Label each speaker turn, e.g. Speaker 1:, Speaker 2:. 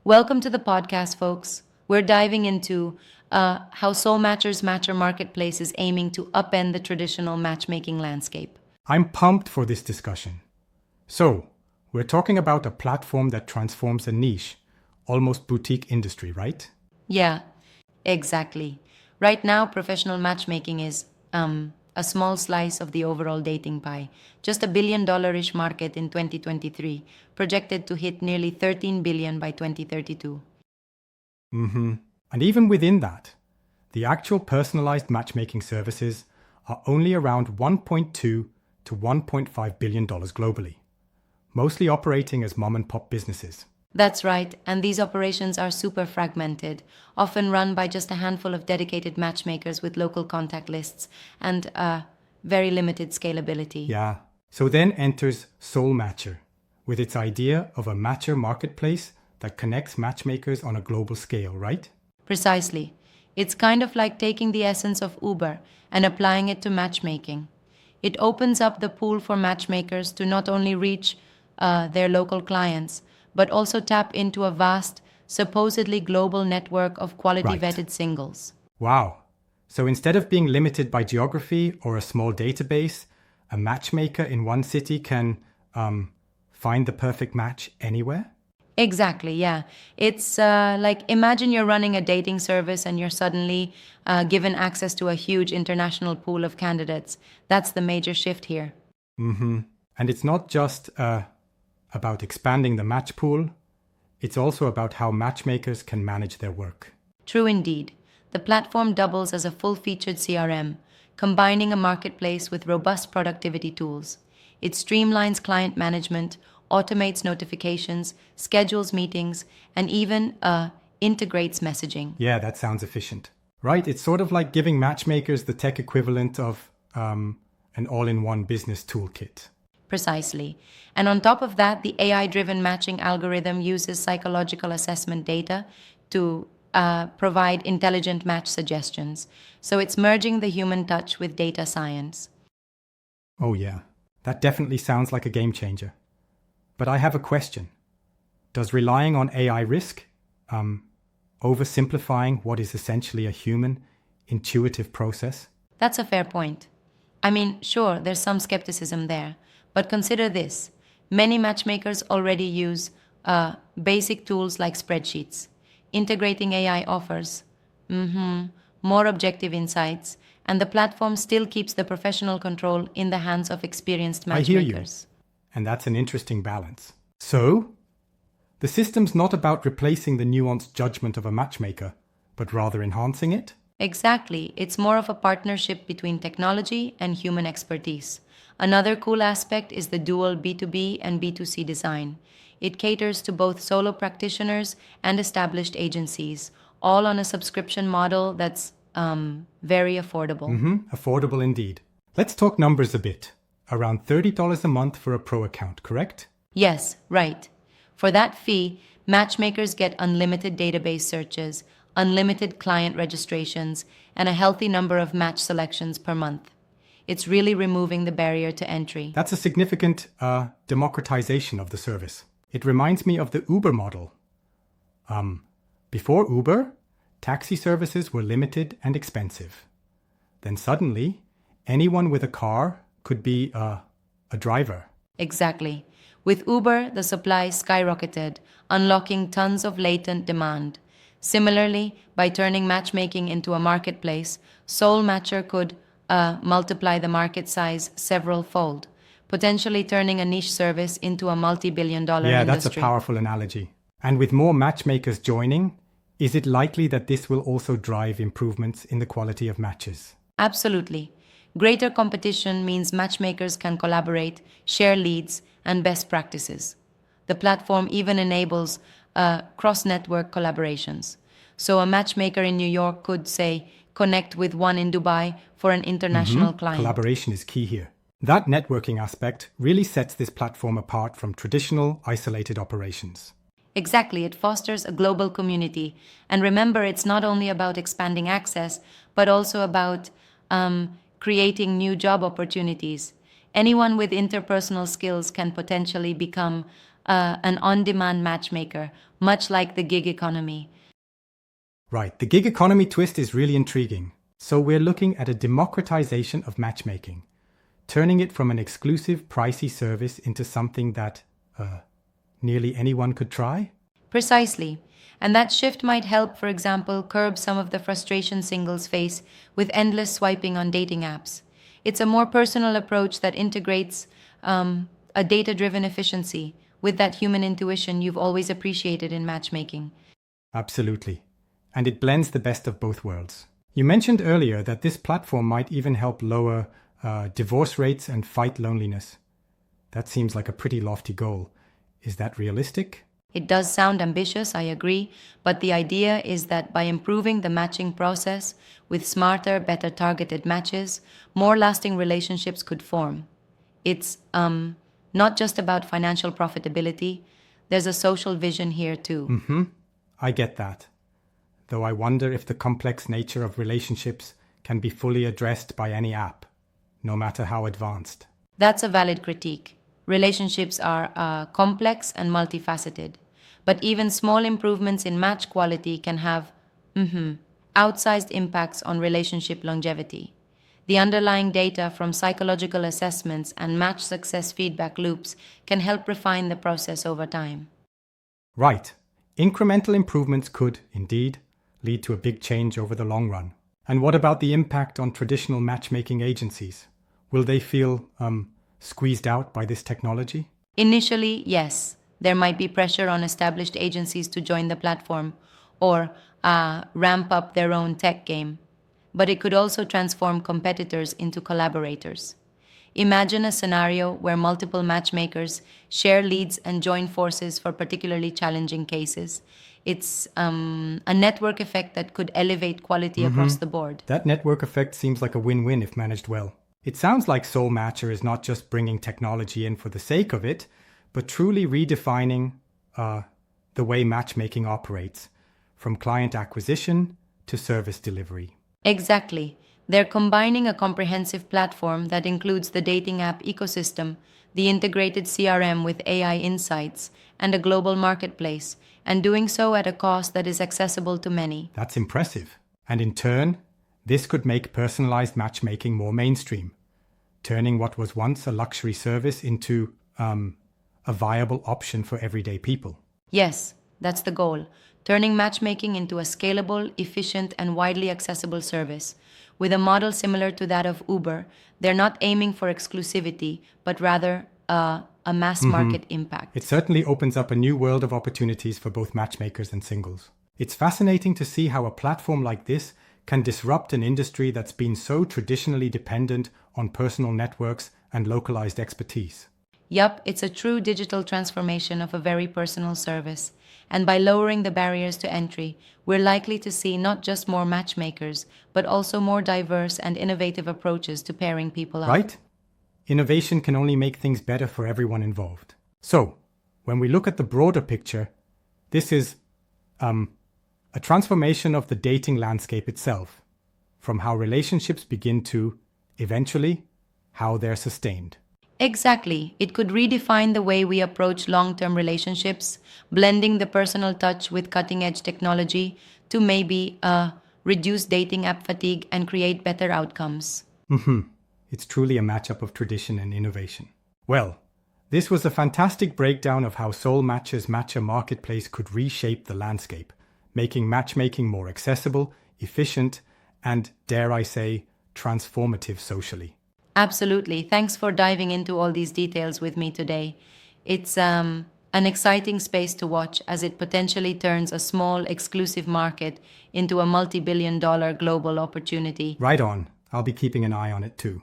Speaker 1: Welcome to the podcast, folks. We're diving into how SoulMatchers Matcher Marketplace is aiming to upend the traditional matchmaking landscape.
Speaker 2: I'm pumped for this discussion. So, we're talking about a platform that transforms a niche, almost boutique industry, right?
Speaker 1: Yeah, exactly. Right now, professional matchmaking is a small slice of the overall dating pie. Just a $1 billion-ish market in 2023, projected to hit nearly 13 billion by 2032.
Speaker 2: And even within that, the actual personalized matchmaking services are only around $1.2 to $1.5 billion globally, mostly operating as mom and pop businesses.
Speaker 1: That's right, and these operations are super fragmented, often run by just a handful of dedicated matchmakers with local contact lists and very limited scalability.
Speaker 2: Yeah. So then enters SoulMatcher, with its idea of a matcher marketplace that connects matchmakers on a global scale, right?
Speaker 1: Precisely. It's kind of like taking the essence of Uber and applying it to matchmaking. It opens up the pool for matchmakers to not only reach their local clients, but also tap into a vast, supposedly global network of quality
Speaker 2: Right.
Speaker 1: vetted singles.
Speaker 2: Wow. So instead of being limited by geography or a small database, a matchmaker in one city can find the perfect match anywhere?
Speaker 1: Exactly, yeah. It's like imagine you're running a dating service and you're suddenly given access to a huge international pool of candidates. That's the major shift here.
Speaker 2: And it's not just about expanding the match pool, it's also about how matchmakers can manage their work.
Speaker 1: True indeed. The platform doubles as a full featured CRM, combining a marketplace with robust productivity tools. It streamlines client management, automates notifications, schedules meetings, and even integrates messaging.
Speaker 2: Yeah, that sounds efficient. Right, it's sort of like giving matchmakers the tech equivalent of an all-in-one business toolkit.
Speaker 1: Precisely. And on top of that, the AI driven matching algorithm uses psychological assessment data to provide intelligent match suggestions. So it's merging the human touch with data science.
Speaker 2: Oh yeah, that definitely sounds like a game changer. But I have a question. Does relying on AI risk oversimplifying what is essentially a human, intuitive process?
Speaker 1: That's a fair point. I mean, sure, there's some skepticism there, but consider this. Many matchmakers already use basic tools like spreadsheets. Integrating AI offers more objective insights, and the platform still keeps the professional control in the hands of experienced
Speaker 2: I hear you.
Speaker 1: matchmakers.
Speaker 2: And that's an interesting balance. So, the system's not about replacing the nuanced judgment of a matchmaker, but rather enhancing it?
Speaker 1: Exactly. It's more of a partnership between technology and human expertise. Another cool aspect is the dual B2B and B2C design. It caters to both solo practitioners and established agencies, all on a subscription model that's very affordable.
Speaker 2: Affordable indeed. Let's talk numbers a bit. Around $30 a month for a pro account, correct?
Speaker 1: Yes, right. For that fee, matchmakers get unlimited database searches, unlimited client registrations, and a healthy number of match selections per month. It's really removing the barrier to entry.
Speaker 2: That's a significant democratization of the service. It reminds me of the Uber model. Before Uber, taxi services were limited and expensive. Then suddenly, anyone with a car could be a driver.
Speaker 1: Exactly. With Uber, the supply skyrocketed, unlocking tons of latent demand. Similarly, by turning matchmaking into a marketplace, SoulMatcher could multiply the market size several fold, potentially turning a niche service into a multi-billion-dollar
Speaker 2: Yeah,
Speaker 1: industry.
Speaker 2: that's a powerful analogy. And with more matchmakers joining, is it likely that this will also drive improvements in the quality of matches?
Speaker 1: Absolutely. Greater competition means matchmakers can collaborate, share leads, and best practices. The platform even enables cross-network collaborations. So a matchmaker in New York could, say, connect with one in Dubai for an international client.
Speaker 2: Collaboration is key here. That networking aspect really sets this platform apart from traditional, isolated operations.
Speaker 1: Exactly, it fosters a global community. And remember, it's not only about expanding access, but also about creating new job opportunities. Anyone with interpersonal skills can potentially become an on-demand matchmaker, much like the gig economy.
Speaker 2: Right, the gig economy twist is really intriguing. So we're looking at a democratization of matchmaking, turning it from an exclusive, pricey service into something that nearly anyone could try?
Speaker 1: Precisely. And that shift might help, for example, curb some of the frustration singles face with endless swiping on dating apps. It's a more personal approach that integrates a data driven efficiency with that human intuition you've always appreciated in matchmaking.
Speaker 2: Absolutely. And it blends the best of both worlds. You mentioned earlier that this platform might even help lower divorce rates and fight loneliness. That seems like a pretty lofty goal. Is that realistic?
Speaker 1: It does sound ambitious, I agree, but the idea is that by improving the matching process with smarter, better targeted matches, more lasting relationships could form. It's not just about financial profitability, there's a social vision here too.
Speaker 2: I get that. Though I wonder if the complex nature of relationships can be fully addressed by any app, no matter how advanced.
Speaker 1: That's a valid critique. Relationships are complex and multifaceted, but even small improvements in match quality can have outsized impacts on relationship longevity. The underlying data from psychological assessments and match success feedback loops can help refine the process over time.
Speaker 2: Right. Incremental improvements could, indeed, lead to a big change over the long run. And what about the impact on traditional matchmaking agencies? Will they feel squeezed out by this technology?
Speaker 1: Initially, yes, there might be pressure on established agencies to join the platform or ramp up their own tech game. But it could also transform competitors into collaborators. Imagine a scenario where multiple matchmakers share leads and join forces for particularly challenging cases. It's a network effect that could elevate quality across the board.
Speaker 2: That network effect seems like a win-win if managed well. It sounds like SoulMatcher is not just bringing technology in for the sake of it, but truly redefining the way matchmaking operates, from client acquisition to service delivery.
Speaker 1: Exactly. They're combining a comprehensive platform that includes the dating app ecosystem, the integrated CRM with AI insights, and a global marketplace, and doing so at a cost that is accessible to many.
Speaker 2: That's impressive. And in turn, this could make personalized matchmaking more mainstream, turning what was once a luxury service into a viable option for everyday people.
Speaker 1: Yes, that's the goal. Turning matchmaking into a scalable, efficient, and widely accessible service. With a model similar to that of Uber, they're not aiming for exclusivity, but rather a mass market impact.
Speaker 2: It certainly opens up a new world of opportunities for both matchmakers and singles. It's fascinating to see how a platform like this can disrupt an industry that's been so traditionally dependent on personal networks and localized expertise.
Speaker 1: Yup, it's a true digital transformation of a very personal service. And by lowering the barriers to entry, we're likely to see not just more matchmakers, but also more diverse and innovative approaches to pairing people up.
Speaker 2: Right? Innovation can only make things better for everyone involved. So, when we look at the broader picture, this is a transformation of the dating landscape itself, from how relationships begin to, eventually, how they're sustained.
Speaker 1: Exactly. It could redefine the way we approach long-term relationships, blending the personal touch with cutting-edge technology to maybe reduce dating app fatigue and create better outcomes.
Speaker 2: It's truly a matchup of tradition and innovation. Well, this was a fantastic breakdown of how SoulMatcher's Matcher marketplace could reshape the landscape, making matchmaking more accessible, efficient, and, dare I say, transformative socially.
Speaker 1: Absolutely. Thanks for diving into all these details with me today. It's an exciting space to watch as it potentially turns a small, exclusive market into a multi-billion-dollar global opportunity.
Speaker 2: Right on. I'll be keeping an eye on it too.